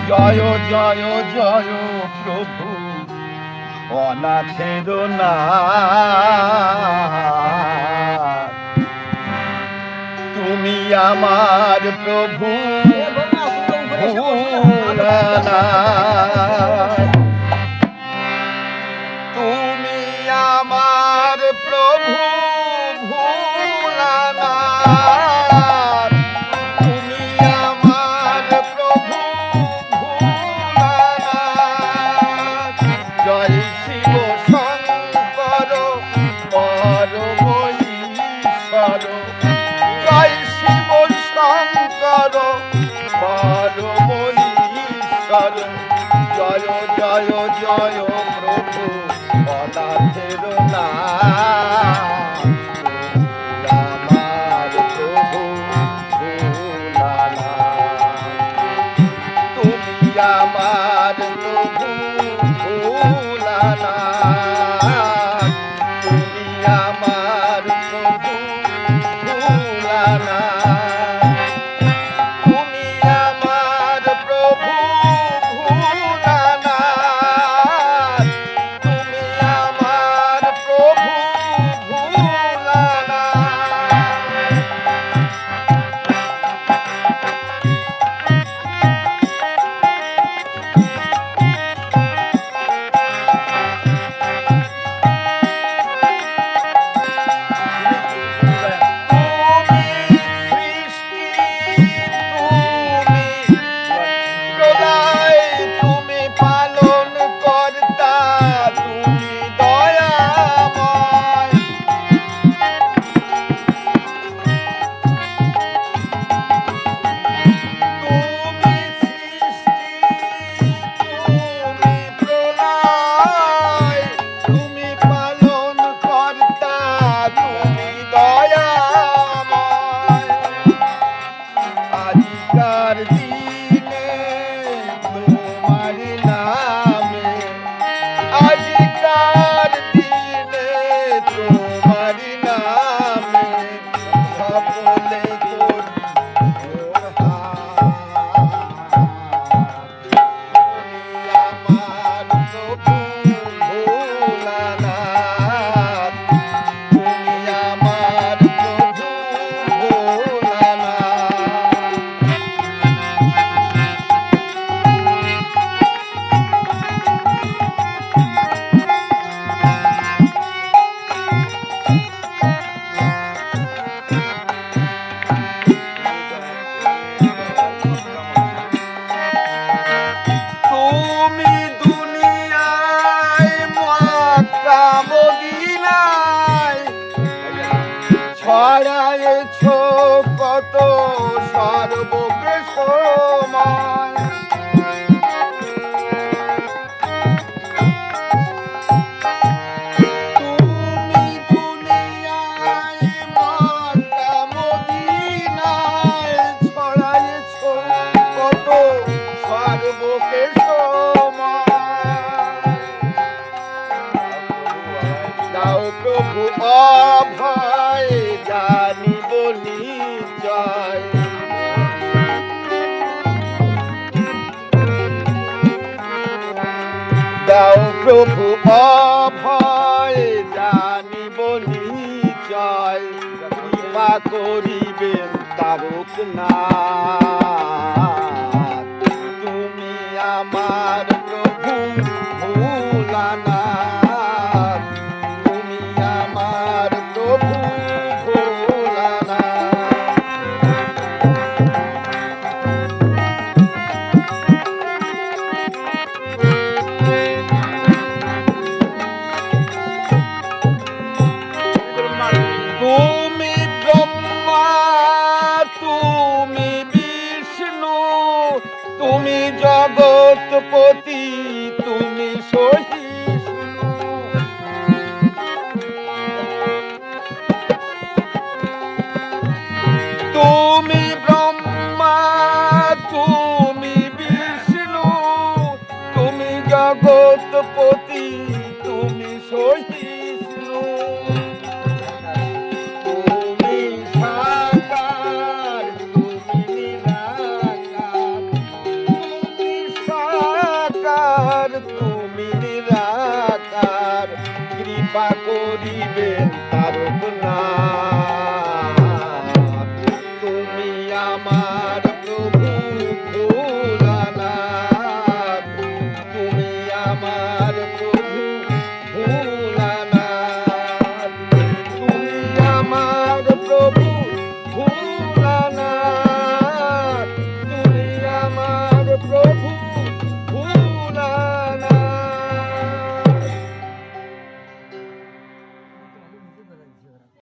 জয় জয় জয় প্রভু অনাথের নাথ, তুমি আমার প্রভু ভোলানাথ, তুমি আমার প্রভু ভোলানাথ, তুমি আমার প্রভু ভোলানাথ। জয় শিব শঙ্কর পরম ঈশ্বর, জয় শিব শঙ্কর পরম ঈশ্বর, জয় জয় জয় প্রভু অনাথের নাথ, আমার প্রভু ভোলানাথ, তুমি আমার প্রভু ভোলানাথ, তুমি আমার প্রভু ভোলানাথ, তুমি আমার প্রভু ভোলানাথ, তুমি আমার প্রভু ছড়ায়েছ কত সর্বকে সময়, তুমি দুনিয়ায় মক্কা মদিনায় ছড়ায়েছ কত সর্বকে সময়। দাও প্রভু অভয় জানিব নিশ্চয়, দাও প্রভু অভয় জানিব নিশ্চয়, কৃপা করিবেন তারকনাথ, তুমি আমার প্রভু ভোলানাথ, তুমি আমার প্রভু তুমি ব্রহ্মা, তুমি বিষ্ণু, তুমি জগৎপতি, তুমি সহিষ্ণু, তুমি ব্রহ্মা, তুমি বিষ্ণু, তুমি জগৎপতি, তুমি সহিষ্ণু, তুমি সাকার, তুমি নিরাকার, তুমি কৃপা করিবেন তারক না